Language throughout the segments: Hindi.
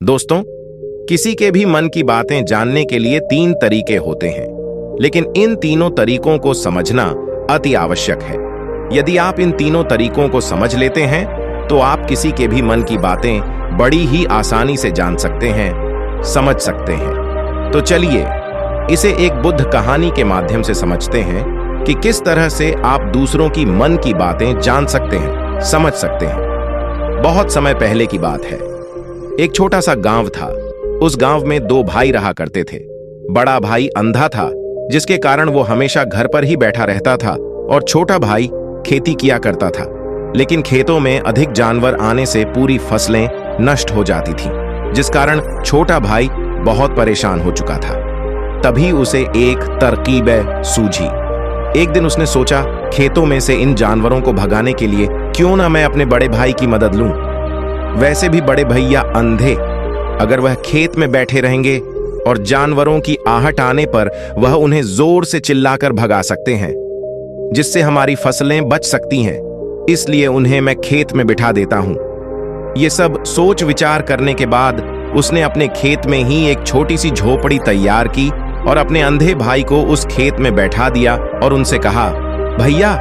दोस्तों, किसी के भी मन की बातें जानने के लिए 3 तरीके होते हैं, लेकिन इन तीनों तरीकों को समझना अति आवश्यक है। यदि आप इन तीनों तरीकों को समझ लेते हैं तो आप किसी के भी मन की बातें बड़ी ही आसानी से जान सकते हैं, समझ सकते हैं। तो चलिए इसे एक बुद्ध कहानी के माध्यम से समझते हैं कि किस तरह से आप दूसरों की मन की बातें जान सकते हैं, समझ सकते हैं। बहुत समय पहले की बात है। एक छोटा सा गांव था। उस गांव में 2 भाई रहा करते थे। बड़ा भाई अंधा था, जिसके कारण वो हमेशा घर पर ही बैठा रहता था, और छोटा भाई खेती किया करता था। लेकिन खेतों में अधिक जानवर आने से पूरी फसलें नष्ट हो जाती थी, जिस कारण छोटा भाई बहुत परेशान हो चुका था। तभी उसे एक तरकीब सूझी। एक दिन उसने सोचा, खेतों में से इन जानवरों को भगाने के लिए क्यों ना मैं अपने बड़े भाई की मदद लूं। वैसे भी बड़े भैया अंधे, अगर वह खेत में बैठे रहेंगे और जानवरों की आहट आने पर वह उन्हें जोर से चिल्लाकर भगा सकते हैं, जिससे हमारी फसलें बच सकती हैं। इसलिए उन्हें मैं खेत में बिठा देता हूं। ये सब सोच विचार करने के बाद उसने अपने खेत में ही एक छोटी सी झोपड़ी तैयार की और अपने अंधे भाई को उस खेत में बैठा दिया और उनसे कहा, भैया,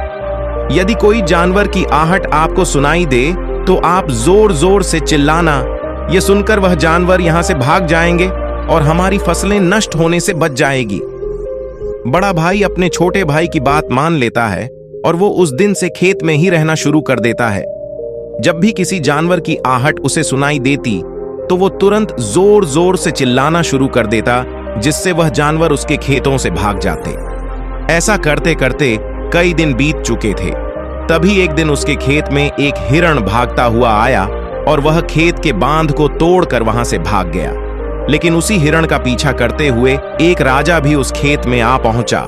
यदि कोई जानवर की आहट आपको सुनाई दे तो आप जोर जोर से चिल्लाना। ये सुनकर वह जानवर यहां से भाग जाएंगे और हमारी फसलें नष्ट होने से बच जाएगी। बड़ा भाई अपने छोटे भाई की बात मान लेता है और वो उस दिन से खेत में ही रहना शुरू कर देता है। जब भी किसी जानवर की आहट उसे सुनाई देती तो वो तुरंत जोर जोर से चिल्लाना शुरू कर देता, जिससे वह जानवर उसके खेतों से भाग जाते। ऐसा करते करते कई दिन बीत चुके थे। तभी एक दिन उसके खेत में एक हिरण भागता हुआ आया और वह खेत के बांध को तोड़कर वहां से भाग गया। लेकिन उसी हिरण का पीछा करते हुए एक राजा भी उस खेत में आ पहुंचा।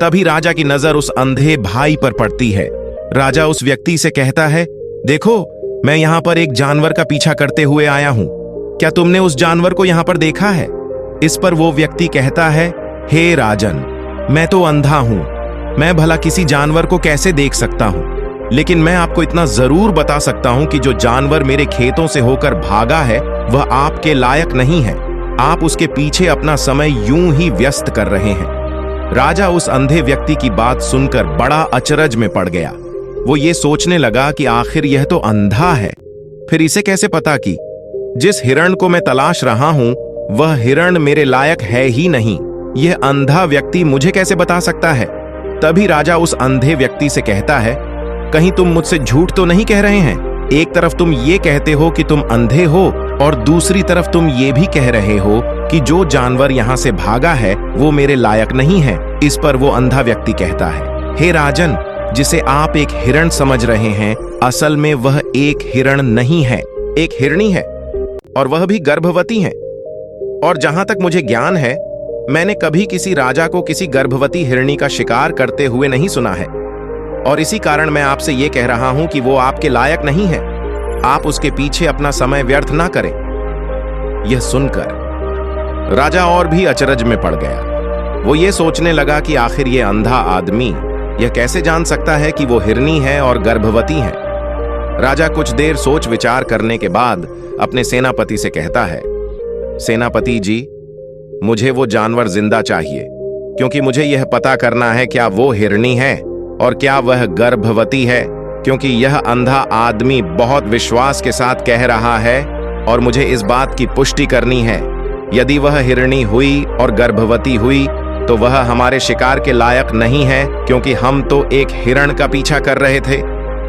तभी राजा की नजर उस अंधे भाई पर पड़ती है। राजा उस व्यक्ति से कहता है, देखो, मैं यहां पर एक जानवर का पीछा करते हुए आया हूं। क्या तुमने उस जानवर को यहां पर देखा है? इस पर वो व्यक्ति कहता है, हे राजन, मैं तो अंधा हूं, मैं भला किसी जानवर को कैसे देख सकता हूं? लेकिन मैं आपको इतना जरूर बता सकता हूं कि जो जानवर मेरे खेतों से होकर भागा है वह आपके लायक नहीं है। आप उसके पीछे अपना समय यूं ही व्यस्त कर रहे हैं। राजा उस अंधे व्यक्ति की बात सुनकर बड़ा अचरज में पड़ गया। वो ये सोचने लगा कि आखिर यह तो अंधा है, फिर इसे कैसे पता कि जिस हिरण को मैं तलाश रहा हूं वह हिरण मेरे लायक है ही नहीं। यह अंधा व्यक्ति मुझे कैसे बता सकता है? तभी राजा उस अंधे व्यक्ति से कहता है, कहीं तुम मुझसे झूठ तो नहीं कह रहे हैं? एक तरफ तुम ये कहते हो कि तुम अंधे हो और दूसरी तरफ तुम ये भी कह रहे हो कि जो जानवर यहाँ से भागा है वो मेरे लायक नहीं है। इस पर वो अंधा व्यक्ति कहता है, हे राजन, जिसे आप एक हिरण समझ रहे हैं, असल में वह एक हिरण नहीं है, एक हिरणी है, और वह भी गर्भवती है। और जहां तक मुझे ज्ञान है, मैंने कभी किसी राजा को किसी गर्भवती हिरणी का शिकार करते हुए नहीं सुना है, और इसी कारण मैं आपसे यह कह रहा हूं कि वो आपके लायक नहीं है। आप उसके पीछे अपना समय व्यर्थ ना करें। यह सुनकर राजा और भी अचरज में पड़ गया। वो ये सोचने लगा कि आखिर ये अंधा आदमी यह कैसे जान सकता है कि वो हिरनी है और गर्भवती है। राजा कुछ देर सोच विचार करने के बाद अपने सेनापति से कहता है, सेनापति जी, मुझे वो जानवर जिंदा चाहिए, क्योंकि मुझे यह पता करना है क्या वो हिरनी है और क्या वह गर्भवती है, क्योंकि यह अंधा आदमी बहुत विश्वास के साथ कह रहा है और मुझे इस बात की पुष्टि करनी है। यदि वह हिरनी हुई और गर्भवती हुई तो वह हमारे शिकार के लायक नहीं है, क्योंकि हम तो एक हिरण का पीछा कर रहे थे।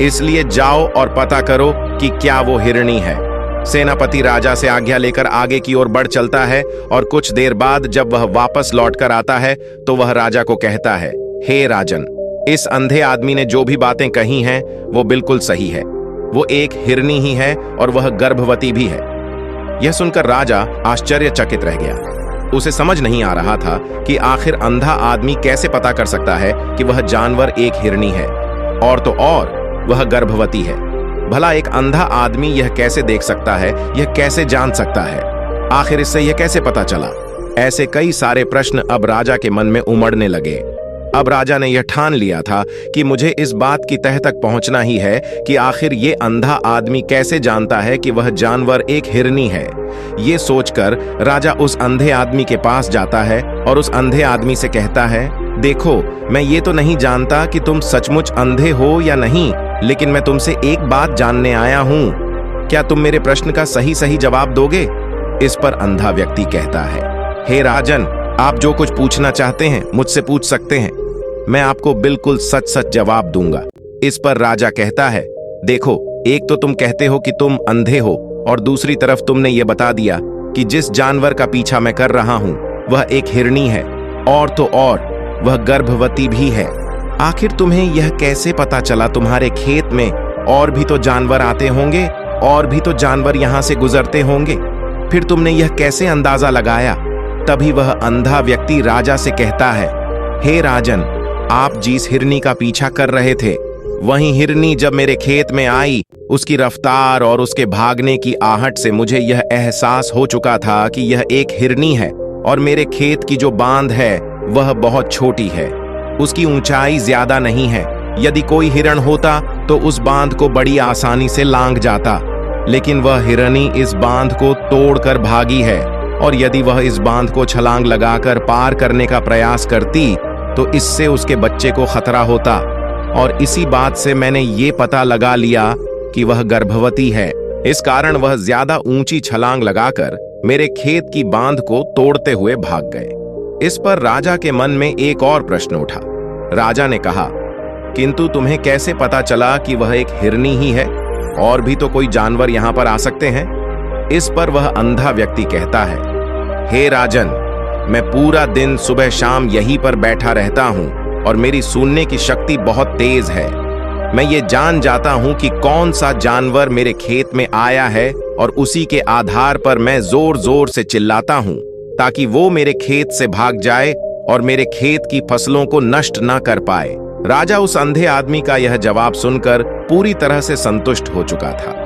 इसलिए जाओ और पता करो कि क्या वो हिरनी है। सेनापति राजा से आज्ञा लेकर आगे की ओर बढ़ चलता है, और कुछ देर बाद जब वह वापस लौटकर आता है तो वह राजा को कहता है, हे राजन, इस अंधे आदमी ने जो भी बातें कही हैं वो बिल्कुल सही है। वो एक हिरनी ही है और वह गर्भवती भी है। यह सुनकर राजा आश्चर्यचकित रह गया। उसे समझ नहीं आ रहा था कि आखिर अंधा आदमी कैसे पता कर सकता है कि वह जानवर एक हिरनी है, और तो और वह गर्भवती है। भला एक अंधा आदमी यह कैसे देख सकता है, यह कैसे जान सकता है? आखिर इससे यह कैसे पता चला? ऐसे कई सारे प्रश्न अब राजा के मन में उमड़ने लगे। अब राजा ने यह ठान लिया था कि मुझे इस बात की तह तक पहुंचना ही है कि आखिर ये अंधा आदमी कैसे जानता है कि वह जानवर एक हिरनी है। ये सोचकर राजा उस अंधे आदमी के पास जाता है और उस अंधे आदमी से कहता है, देखो, मैं ये तो नहीं जानता कि तुम सचमुच अंधे हो या नहीं, लेकिन मैं तुमसे एक बात जानने आया हूं। क्या तुम मेरे प्रश्न का सही सही जवाब दोगे? इस पर अंधा व्यक्ति कहता है, हे राजन, आप जो कुछ पूछना चाहते हैं मुझसे पूछ सकते हैं, मैं आपको बिल्कुल सच सच जवाब दूंगा। इस पर राजा कहता है, देखो, एक तो तुम कहते हो कि तुम अंधे हो और दूसरी तरफ तुमने ये बता दिया कि जिस जानवर का पीछा मैं कर रहा हूं वह एक हिरनी है, और तो और वह गर्भवती भी है। आखिर तुम्हें यह कैसे पता चला? तुम्हारे खेत में और भी तो जानवर आते होंगे, और भी तो जानवर यहां से गुजरते होंगे, फिर तुमने यह कैसे अंदाजा लगाया? तभी वह अंधा व्यक्ति राजा से कहता है, हे राजन, आप जिस हिरनी का पीछा कर रहे थे, वही हिरनी जब मेरे खेत में आई, उसकी रफ्तार और उसके भागने की आहट से मुझे यह एहसास हो चुका था कि यह एक हिरनी है, और मेरे खेत की जो बांध है वह बहुत छोटी है, उसकी ऊंचाई ज्यादा नहीं है। यदि कोई हिरण होता तो उस बांध को बड़ी आसानी से लांघ जाता, लेकिन वह हिरनी इस बांध को तोड़कर भागी है, और यदि वह इस बांध को छलांग लगाकर पार करने का प्रयास करती तो इससे उसके बच्चे को खतरा होता, और इसी बात से मैंने ये पता लगा लिया कि वह गर्भवती है। इस कारण वह ज्यादा ऊंची छलांग लगाकर मेरे खेत की बांध को तोड़ते हुए भाग गए। इस पर राजा के मन में एक और प्रश्न उठा। राजा ने कहा, किंतु तुम्हें कैसे पता चला कि वह एक हिरनी ही है? और भी तो कोई जानवर यहां पर आ सकते हैं। इस पर वह अंधा व्यक्ति कहता है, हे राजन, मैं पूरा दिन सुबह शाम यहीं पर बैठा रहता हूं और मेरी सुनने की शक्ति बहुत तेज है। मैं ये जान जाता हूं कि कौन सा जानवर मेरे खेत में आया है, और उसी के आधार पर मैं जोर जोर से चिल्लाता हूं ताकि वो मेरे खेत से भाग जाए और मेरे खेत की फसलों को नष्ट न कर पाए। राजा उस अंधे आदमी का यह जवाब सुनकर पूरी तरह से संतुष्ट हो चुका था।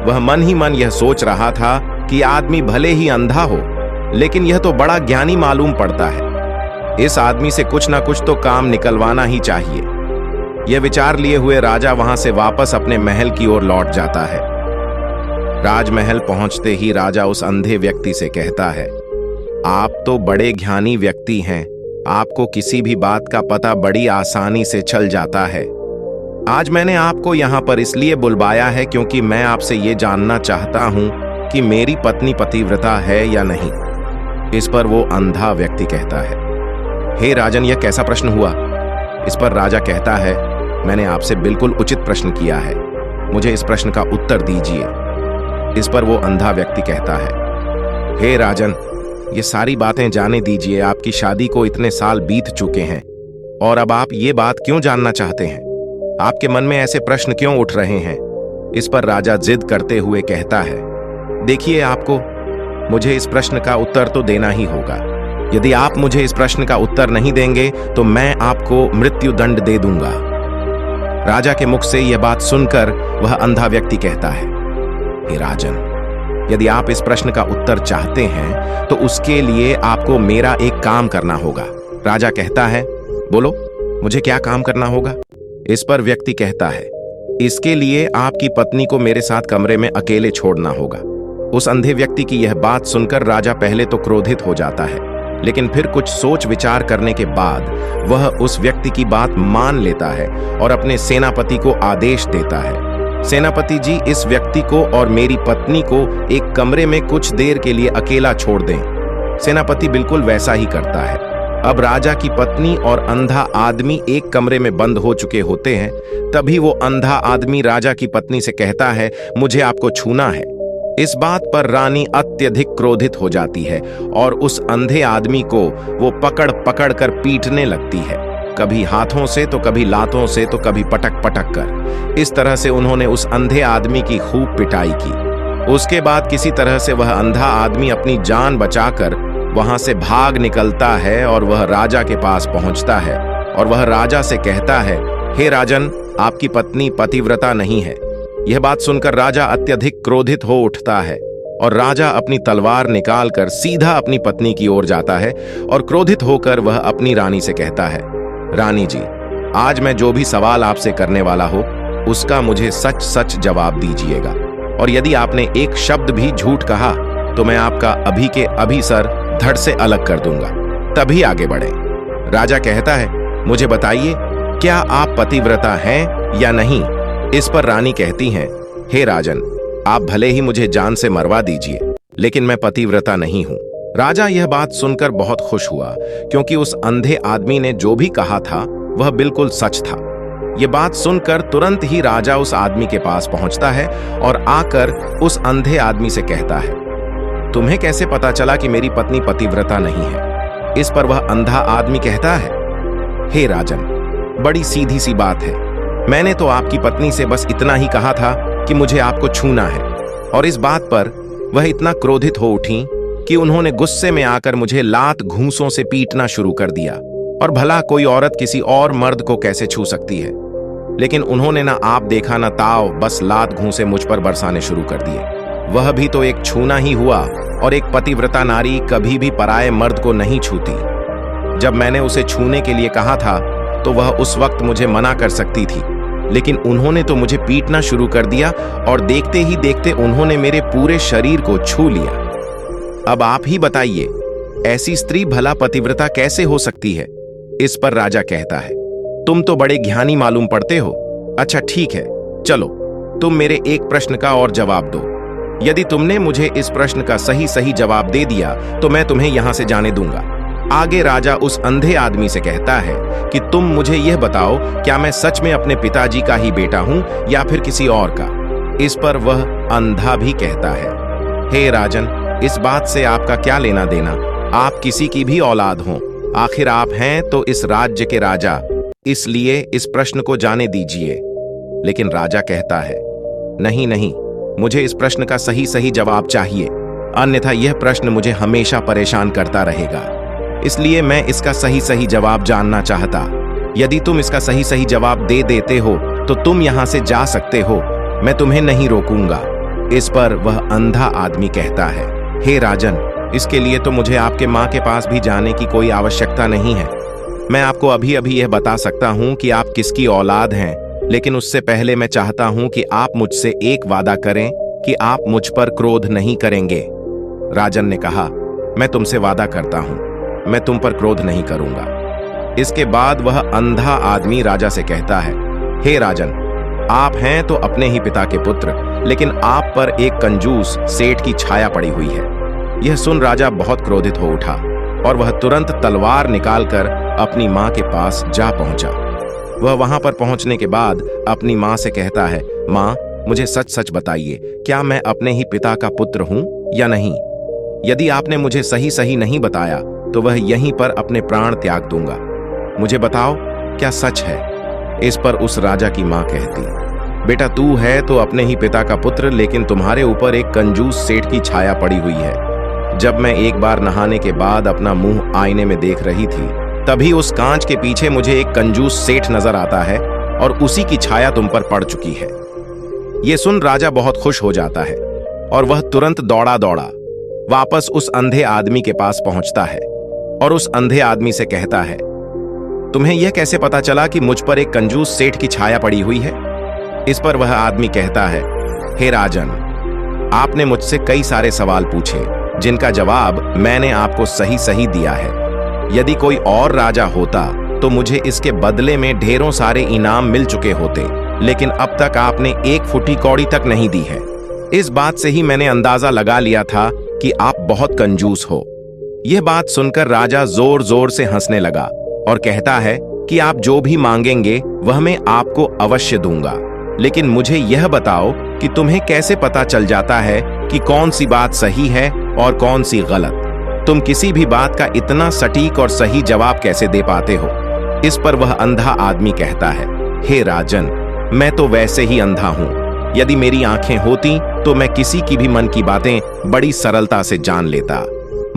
वह मन ही मन यह सोच रहा था कि आदमी भले ही अंधा हो, लेकिन यह तो बड़ा ज्ञानी मालूम पड़ता है। इस आदमी से कुछ ना कुछ तो काम निकलवाना ही चाहिए। यह विचार लिए हुए राजा वहां से वापस अपने महल की ओर लौट जाता है। राजमहल पहुंचते ही राजा उस अंधे व्यक्ति से कहता है, आप तो बड़े ज्ञानी व्यक्ति हैं, आपको किसी भी बात का पता बड़ी आसानी से चल जाता है। आज मैंने आपको यहाँ पर इसलिए बुलवाया है क्योंकि मैं आपसे ये जानना चाहता हूँ कि मेरी पत्नी पतिव्रता है या नहीं। इस पर वो अंधा व्यक्ति कहता है, हे राजन, यह कैसा प्रश्न हुआ? इस पर राजा कहता है, मैंने आपसे बिल्कुल उचित प्रश्न किया है, मुझे इस प्रश्न का उत्तर दीजिए। इस पर वो अंधा व्यक्ति कहता है, हे राजन, ये सारी बातें जाने दीजिए। आपकी शादी को इतने साल बीत चुके हैं, और अब आप ये बात क्यों जानना चाहते हैं? आपके मन में ऐसे प्रश्न क्यों उठ रहे हैं? इस पर राजा जिद करते हुए कहता है, देखिए, आपको मुझे इस प्रश्न का उत्तर तो देना ही होगा। यदि आप मुझे इस प्रश्न का उत्तर नहीं देंगे तो मैं आपको मृत्यु दंड दे दूंगा। राजा के मुख से यह बात सुनकर वह अंधा व्यक्ति कहता है, हे राजन, यदि आप इस प्रश्न का उत्तर चाहते हैं तो उसके लिए आपको मेरा एक काम करना होगा। राजा कहता है, बोलो, मुझे क्या काम करना होगा? इस पर व्यक्ति कहता है, इसके लिए आपकी पत्नी को मेरे साथ कमरे में अकेले छोड़ना होगा। उस अंधे व्यक्ति की यह बात सुनकर राजा पहले तो क्रोधित हो जाता है, लेकिन फिर कुछ सोच विचार करने के बाद वह उस व्यक्ति की बात मान लेता है और अपने सेनापति को आदेश देता है, सेनापति जी, इस व्यक्ति को और मेरी पत्नी को एक कमरे में कुछ देर के लिए अकेला छोड़ दें। सेनापति बिल्कुल वैसा ही करता है। अब राजा की पत्नी और अंधा आदमी एक कमरे में बंद हो चुके होते हैं। तभी वो अंधा आदमी राजा की पत्नी से कहता है, मुझे आपको छूना है। इस बात पर रानी अत्यधिक क्रोधित हो जाती है और उस अंधे आदमी को वो पकड़ पकड़ कर पीटने लगती है, कभी हाथों से तो कभी लातों से तो कभी पटक पटक कर। इस तरह से उन्होंने उस अंधे आदमी की खूब पिटाई की। उसके बाद किसी तरह से वह अंधा आदमी अपनी जान बचाकर वहां से भाग निकलता है और वह राजा के पास पहुंचता है और वह राजा से कहता है, हे राजन, आपकी पत्नी पतिव्रता नहीं है। यह बात सुनकर राजा अत्यधिक क्रोधित हो उठता है और राजा अपनी तलवार निकालकर सीधा अपनी पत्नी की ओर जाता है और क्रोधित होकर वह अपनी रानी से कहता है, रानी जी, आज मैं जो भी सवाल आपसे करने वाला हो उसका मुझे सच सच जवाब दीजिएगा, और यदि आपने एक शब्द भी झूठ कहा तो मैं आपका अभी के अभी सर धड़ से अलग कर दूंगा, तभी आगे बढ़े। राजा कहता है, मुझे बताइए, क्या आप पतिव्रता हैं या नहीं? इस पर रानी कहती हैं, हे राजन, आप भले ही मुझे जान से मरवा दीजिए, लेकिन मैं पतिव्रता नहीं हूं। राजा यह बात सुनकर बहुत खुश हुआ, क्योंकि उस अंधे आदमी ने जो भी कहा था वह बिल्कुल सच था। यह बात सुनकर तुरंत ही राजा उस आदमी के पास पहुंचता है और आकर उस अंधे आदमी से कहता है, तुम्हें कैसे पता चला कि मेरी पत्नी पतिव्रता नहीं है? इस पर वह अंधा आदमी कहता है, हे राजन, बड़ी सीधी सी बात है। मैंने तो आपकी पत्नी से बस इतना ही कहा था कि मुझे आपको छूना है, और इस बात पर वह इतना क्रोधित हो उठी कि उन्होंने गुस्से में आकर मुझे लात घूंसों से पीटना शुरू कर दिया। और भला कोई औरत किसी और मर्द को कैसे छू सकती है? लेकिन उन्होंने ना आप देखा ना ताव, बस लात घूंसे मुझ पर बरसाने शुरू कर दिए। वह भी तो एक छूना ही हुआ, और एक पतिव्रता नारी कभी भी पराये मर्द को नहीं छूती। जब मैंने उसे छूने के लिए कहा था तो वह उस वक्त मुझे मना कर सकती थी, लेकिन उन्होंने तो मुझे पीटना शुरू कर दिया, और देखते ही देखते उन्होंने मेरे पूरे शरीर को छू लिया। अब आप ही बताइए, ऐसी स्त्री भला पतिव्रता कैसे हो सकती है? इस पर राजा कहता है, तुम तो बड़े ज्ञानी मालूम पड़ते हो। अच्छा ठीक है, चलो तुम मेरे एक प्रश्न का और जवाब दो। यदि तुमने मुझे इस प्रश्न का सही सही जवाब दे दिया तो मैं तुम्हें यहां से जाने दूंगा। आगे राजा उस अंधे आदमी से कहता है कि तुम मुझे यह बताओ, क्या मैं सच में अपने पिताजी का ही बेटा हूं या फिर किसी और का? इस पर वह अंधा भी कहता है, हे राजन, इस बात से आपका क्या लेना देना? आप किसी की भी औलाद हों, आखिर आप हैं तो इस राज्य के राजा, इसलिए इस प्रश्न को जाने दीजिए। लेकिन राजा कहता है, नहीं नहीं, मुझे इस प्रश्न का सही सही जवाब चाहिए, अन्यथा यह प्रश्न मुझे हमेशा परेशान करता रहेगा। इसलिए मैं इसका सही सही जवाब जानना चाहता। यदि तुम इसका सही सही जवाब दे देते हो तो तुम यहां से जा सकते हो, मैं तुम्हें नहीं रोकूंगा। इस पर वह अंधा आदमी कहता है, हे राजन, इसके लिए तो मुझे आपके माँ के पास भी जाने की कोई आवश्यकता नहीं है। मैं आपको अभी अभी यह बता सकता हूं कि आप किसकी औलाद हैं, लेकिन उससे पहले मैं चाहता हूं कि आप मुझसे एक वादा करें कि आप मुझ पर क्रोध नहीं करेंगे। राजन ने कहा, मैं तुमसे वादा करता हूं, मैं तुम पर क्रोध नहीं करूंगा। इसके बाद वह अंधा आदमी राजा से कहता है, हे राजन, आप हैं तो अपने ही पिता के पुत्र, लेकिन आप पर एक कंजूस सेठ की छाया पड़ी हुई है। यह सुन राजा बहुत क्रोधित हो उठा और वह तुरंत तलवार निकालकर अपनी मां के पास जा पहुंचा। वह वहां पर पहुंचने के बाद अपनी मां से कहता है, मां, मुझे सच सच बताइए, क्या मैं अपने ही पिता का पुत्र हूं या नहीं? यदि आपने मुझे सही सही नहीं बताया तो वह यहीं पर अपने प्राण त्याग दूंगा। मुझे बताओ, क्या सच है? इस पर उस राजा की मां कहती, बेटा, तू है तो अपने ही पिता का पुत्र, लेकिन तुम्हारे ऊपर एक कंजूस सेठ की छाया पड़ी हुई है। जब मैं एक बार नहाने के बाद अपना मुंह आईने में देख रही थी, तभी उस कांच के पीछे मुझे एक कंजूस सेठ नजर आता है और उसी की छाया तुम पर पड़ चुकी है। यह सुन राजा बहुत खुश हो जाता है और वह तुरंत दौड़ा दौड़ा वापस उस अंधे आदमी के पास पहुंचता है और उस अंधे आदमी से कहता है, तुम्हें यह कैसे पता चला कि मुझ पर एक कंजूस सेठ की छाया पड़ी हुई है? इस पर वह आदमी कहता है, हे राजन, आपने मुझसे कई सारे सवाल पूछे जिनका जवाब मैंने आपको सही सही दिया है। यदि कोई और राजा होता तो मुझे इसके बदले में ढेरों सारे इनाम मिल चुके होते, लेकिन अब तक आपने एक फुटी कौड़ी तक नहीं दी है। इस बात से ही मैंने अंदाजा लगा लिया था कि आप बहुत कंजूस हो। यह बात सुनकर राजा जोर जोर से हंसने लगा और कहता है कि आप जो भी मांगेंगे वह मैं आपको अवश्य दूंगा, लेकिन मुझे यह बताओ कि तुम्हें कैसे पता चल जाता है कि कौन सी बात सही है और कौन सी गलत? तुम किसी भी बात का इतना सटीक और सही जवाब कैसे दे पाते हो? इस पर वह अंधा आदमी कहता है, हे राजन, मैं तो वैसे ही अंधा हूं। यदि मेरी आंखें होती तो मैं किसी की भी मन की बातें बड़ी सरलता से जान लेता।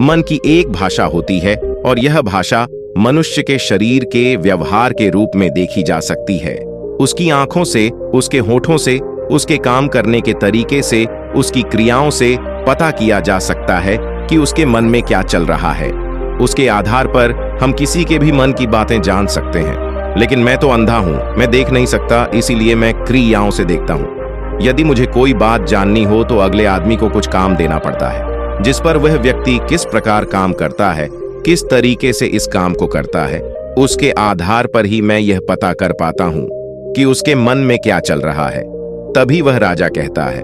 मन की एक भाषा होती है और यह भाषा मनुष्य के शरीर के व्यवहार के रूप में देखी जा सकती है। उसकी आंखों से, उसके होठों से, उसके काम करने के तरीके से, उसकी क्रियाओं से पता किया जा सकता है कि उसके मन में क्या चल रहा है। उसके आधार पर हम किसी के भी मन की बातें जान सकते हैं। लेकिन मैं तो अंधा हूं, मैं देख नहीं सकता, इसीलिए मैं क्रियाओं से देखता हूं। यदि मुझे कोई बात जाननी हो तो अगले आदमी को कुछ काम देना पड़ता है, जिस पर वह व्यक्ति किस प्रकार काम करता है, किस तरीके से इस काम को करता है, उसके आधार पर ही मैं यह पता कर पाता हूं कि उसके मन में क्या चल रहा है। तभी वह राजा कहता है,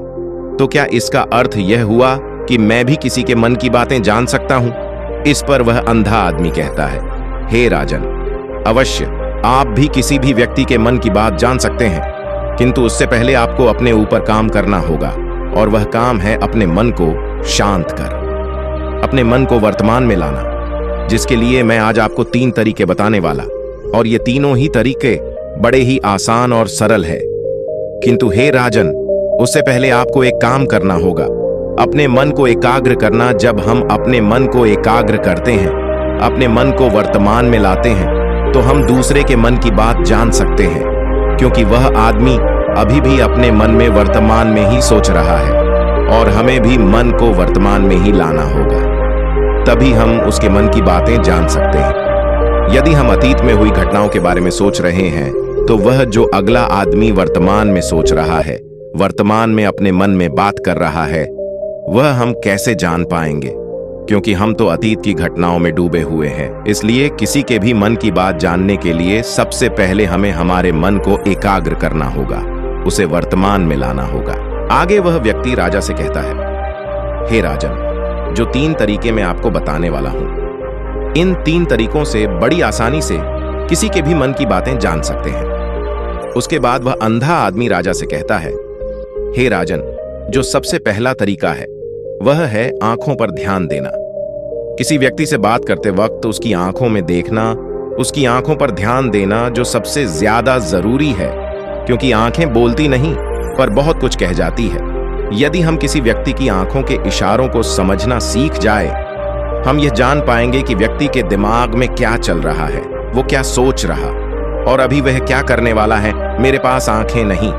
तो क्या इसका अर्थ यह हुआ कि मैं भी किसी के मन की बातें जान सकता हूं? इस पर वह अंधा आदमी कहता है, हे राजन, अवश्य आप भी किसी भी व्यक्ति के मन की बात जान सकते हैं, किंतु उससे पहले आपको अपने ऊपर काम करना होगा, और वह काम है अपने मन को शांत कर, अपने मन को वर्तमान में लाना, जिसके लिए मैं आज आपको 3 तरीके बताने वाला, और ये तीनों ही तरीके बड़े ही आसान और सरल है। किंतु हे राजन, उससे पहले आपको एक काम करना होगा, अपने मन को एकाग्र करना। जब हम अपने मन को एकाग्र करते हैं, अपने मन को वर्तमान में लाते हैं, तो हम दूसरे के मन की बात जान सकते हैं, क्योंकि वह आदमी अभी भी अपने मन में वर्तमान में ही सोच रहा है, और हमें भी मन को वर्तमान में ही लाना होगा, तभी हम उसके मन की बातें जान सकते हैं। यदि हम अतीत में हुई घटनाओं के बारे में सोच रहे हैं, तो वह जो अगला आदमी वर्तमान में सोच रहा है, वर्तमान में अपने मन में बात कर रहा है, वह हम कैसे जान पाएंगे? क्योंकि हम तो अतीत की घटनाओं में डूबे हुए हैं। इसलिए किसी के भी मन की बात जानने के लिए सबसे पहले हमें हमारे मन को एकाग्र करना होगा, उसे वर्तमान में लाना होगा। आगे वह व्यक्ति राजा से कहता है, हे राजन, जो 3 तरीके मैं आपको बताने वाला हूं, इन 3 तरीकों से बड़ी आसानी से किसी के भी मन की बातें जान सकते हैं। उसके बाद वह अंधा आदमी राजा से कहता है, हे राजन, जो सबसे पहला तरीका है वह है आंखों पर ध्यान देना। किसी व्यक्ति से बात करते वक्त उसकी आंखों में देखना, उसकी आंखों पर ध्यान देना जो सबसे ज्यादा जरूरी है, क्योंकि आंखें बोलती नहीं पर बहुत कुछ कह जाती है। यदि हम किसी व्यक्ति की आंखों के इशारों को समझना सीख जाए, हम यह जान पाएंगे कि व्यक्ति के दिमाग में क्या चल रहा है, वो क्या सोच रहा, और अभी वह क्या करने वाला है। मेरे पास आंखें नहीं,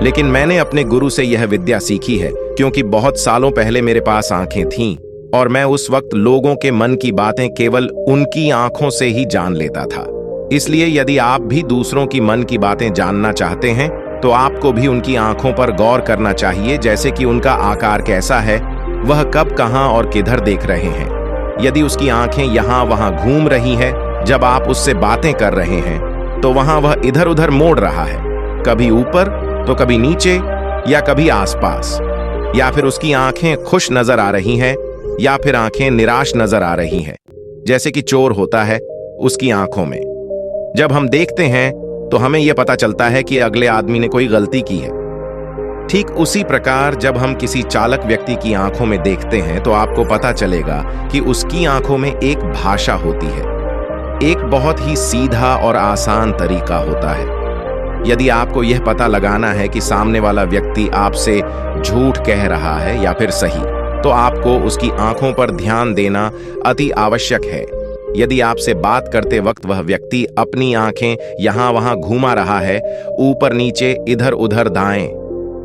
लेकिन मैंने अपने गुरु से यह विद्या सीखी है, क्योंकि बहुत सालों पहले मेरे पास आंखें थीं, और मैं उस वक्त लोगों के मन की बातें केवल उनकी आंखों से ही जान लेता था। इसलिए यदि आप भी दूसरों की मन की बातें जानना चाहते हैं, तो आपको भी उनकी आंखों पर गौर करना चाहिए, जैसे कि उनका आकार कैसा है, वह कब, कहां और किधर देख रहे हैं। यदि उसकी आंखें यहां वहां घूम रही हैं, जब आप उससे बातें कर रहे हैं, तो वहां वह इधर उधर मोड़ रहा है, कभी ऊपर तो कभी नीचे, या कभी आसपास, या फिर उसकी आंखें खुश नजर आ रही हैं, या फिर आंखें निराश नजर आ रही हैं, जैसे कि चोर होता है उसकी आंखों में। जब हम देखते हैं तो हमें यह पता चलता है कि अगले आदमी ने कोई गलती की है। ठीक उसी प्रकार जब हम किसी चालक व्यक्ति की आंखों में देखते हैं, तो आपको पता चलेगा कि उसकी आंखों में एक भाषा होती है, एक बहुत ही सीधा और आसान तरीका होता है। यदि आपको यह पता लगाना है कि सामने वाला व्यक्ति आपसे झूठ कह रहा है या फिर सही, तो आपको उसकी आंखों पर ध्यान देना अति आवश्यक है। यदि आपसे बात करते वक्त वह व्यक्ति अपनी आंखें यहां वहां घुमा रहा है, ऊपर नीचे इधर उधर दाएं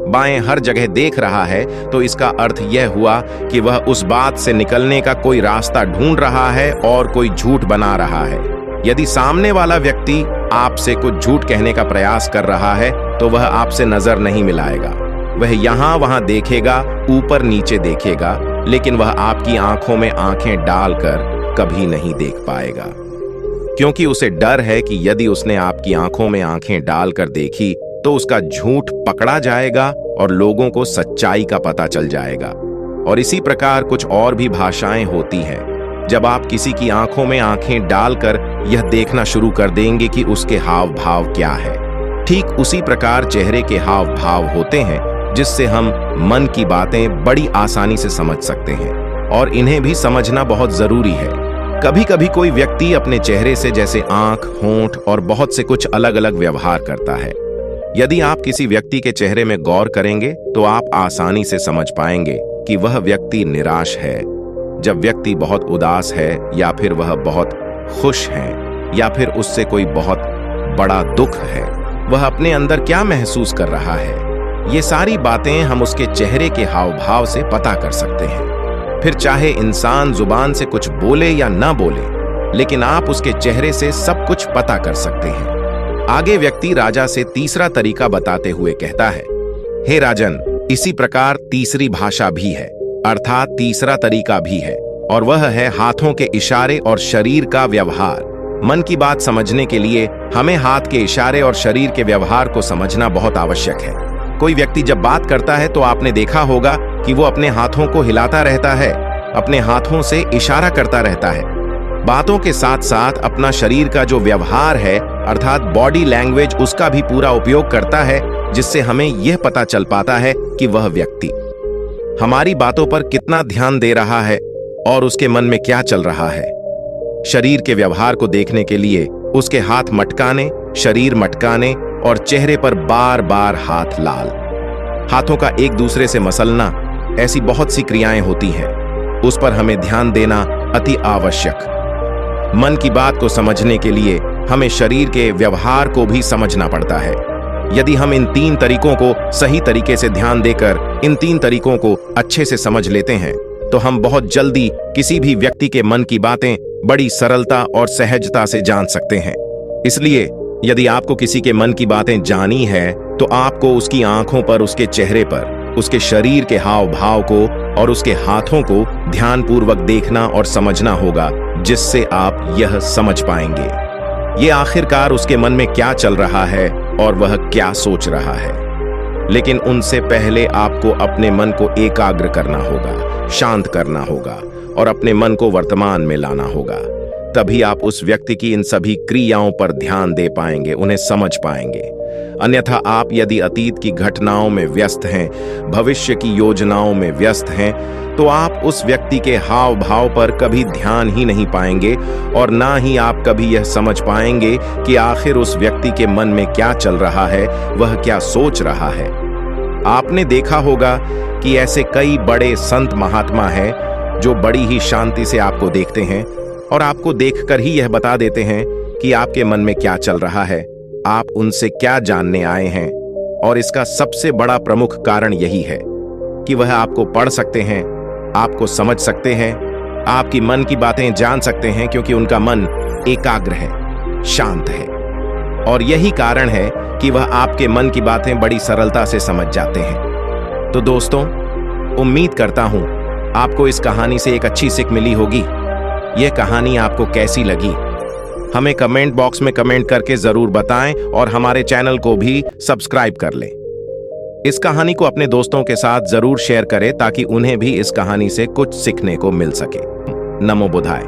बाएं हर जगह देख रहा है, तो इसका अर्थ यह हुआ कि वह उस बात से निकलने का कोई रास्ता ढूंढ रहा है और कोई झूठ बना रहा है। यदि सामने वाला व्यक्ति आपसे कुछ झूठ कहने का प्रयास कर रहा है, तो वह आपसे नजर नहीं मिलाएगा, वह यहां वहां देखेगा, ऊपर नीचे देखेगा, लेकिन वह आपकी आंखों में आंखें डालकर कभी नहीं देख पाएगा, क्योंकि उसे डर है कि यदि उसने आपकी आंखों में आंखें डालकर देखी तो उसका झूठ पकड़ा जाएगा और लोगों को सच्चाई का पता चल जाएगा। और इसी प्रकार कुछ और भी भाषाएं होती हैं। जब आप किसी की आंखों में आंखें डालकर यह देखना शुरू कर देंगे कि उसके हाव भाव क्या है, ठीक उसी प्रकार चेहरे के हाव भाव होते हैं, जिससे हम मन की बातें बड़ी आसानी से समझ सकते हैं, और इन्हें भी समझना बहुत जरूरी है। कभी कभी कोई व्यक्ति अपने चेहरे से जैसे आंख, होंठ और बहुत से कुछ अलग अलग व्यवहार करता है। यदि आप किसी व्यक्ति के चेहरे में गौर करेंगे, तो आप आसानी से समझ पाएंगे कि वह व्यक्ति निराश है, जब व्यक्ति बहुत उदास है, या फिर वह बहुत खुश है, या फिर उससे कोई बहुत बड़ा दुख है, वह अपने अंदर क्या महसूस कर रहा है। ये सारी बातें हम उसके चेहरे के हाव भाव से पता कर सकते हैं। फिर चाहे इंसान जुबान से कुछ बोले या ना बोले, लेकिन आप उसके चेहरे से सब कुछ पता कर सकते हैं। आगे व्यक्ति राजा से तीसरा तरीका बताते हुए कहता है, हे राजन, इसी प्रकार तीसरी भाषा भी है, अर्थात तीसरा तरीका भी है, और वह है हाथों के इशारे और शरीर का व्यवहार। मन की बात समझने के लिए हमें हाथ के इशारे और शरीर के व्यवहार को समझना बहुत आवश्यक है। कोई व्यक्ति जब बात करता है तो आपने देखा होगा कि वो अपने हाथों को हिलाता रहता है, अपने हाथों से इशारा करता रहता है। बातों के साथ साथ अपना शरीर का जो व्यवहार है अर्थात बॉडी लैंग्वेज, उसका भी पूरा उपयोग करता है, जिससे हमें यह पता चल पाता है कि वह व्यक्ति हमारी बातों पर कितना ध्यान दे रहा है और उसके मन में क्या चल रहा है। शरीर के व्यवहार को देखने के लिए उसके हाथ मटकाने, शरीर मटकाने और चेहरे पर बार बार हाथ लाल, हाथों का एक दूसरे से मसलना, ऐसी बहुत सी क्रियाएं होती हैं। उस पर हमें ध्यान देना अति आवश्यक। मन की बात को समझने के लिए हमें शरीर के व्यवहार को भी समझना पड़ता है। यदि हम इन तीन तरीकों को सही तरीके से ध्यान देकर इन तीन तरीकों को अच्छे से समझ लेते हैं तो हम बहुत जल्दी किसी भी व्यक्ति के मन की बातें बड़ी सरलता और सहजता से जान सकते हैं। इसलिए यदि आपको किसी के मन की बातें जानी है तो आपको उसकी आंखों पर, उसके चेहरे पर, उसके शरीर के हाव भाव को और उसके हाथों को ध्यानपूर्वक देखना और समझना होगा, जिससे आप यह समझ पाएंगे ये आखिरकार उसके मन में क्या चल रहा है और वह क्या सोच रहा है। लेकिन उनसे पहले आपको अपने मन को एकाग्र करना होगा, शांत करना होगा और अपने मन को वर्तमान में लाना होगा। तभी आप उस व्यक्ति की इन सभी क्रियाओं पर ध्यान दे पाएंगे, उन्हें समझ पाएंगे। अन्यथा आप यदि अतीत की घटनाओं में व्यस्त हैं, भविष्य की योजनाओं में व्यस्त हैं, तो आप उस व्यक्ति के हाव भाव पर कभी ध्यान ही नहीं पाएंगे और ना ही आप कभी यह समझ पाएंगे कि आखिर उस व्यक्ति के मन में क्या चल रहा है, वह क्या सोच रहा है। आपने देखा होगा कि ऐसे कई बड़े संत महात्मा हैं जो बड़ी ही शांति से आपको देखते हैं और आपको देखकर ही यह बता देते हैं कि आपके मन में क्या चल रहा है, आप उनसे क्या जानने आए हैं। और इसका सबसे बड़ा प्रमुख कारण यही है कि वह आपको पढ़ सकते हैं, आपको समझ सकते हैं, आपकी मन की बातें जान सकते हैं, क्योंकि उनका मन एकाग्र है, शांत है। और यही कारण है कि वह आपके मन की बातें बड़ी सरलता से समझ जाते हैं। तो दोस्तों, उम्मीद करता हूं आपको इस कहानी से एक अच्छी सीख मिली होगी। यह कहानी आपको कैसी लगी हमें कमेंट बॉक्स में कमेंट करके जरूर बताएं और हमारे चैनल को भी सब्सक्राइब कर लें। इस कहानी को अपने दोस्तों के साथ जरूर शेयर करें ताकि उन्हें भी इस कहानी से कुछ सीखने को मिल सके। नमो बुद्धाय।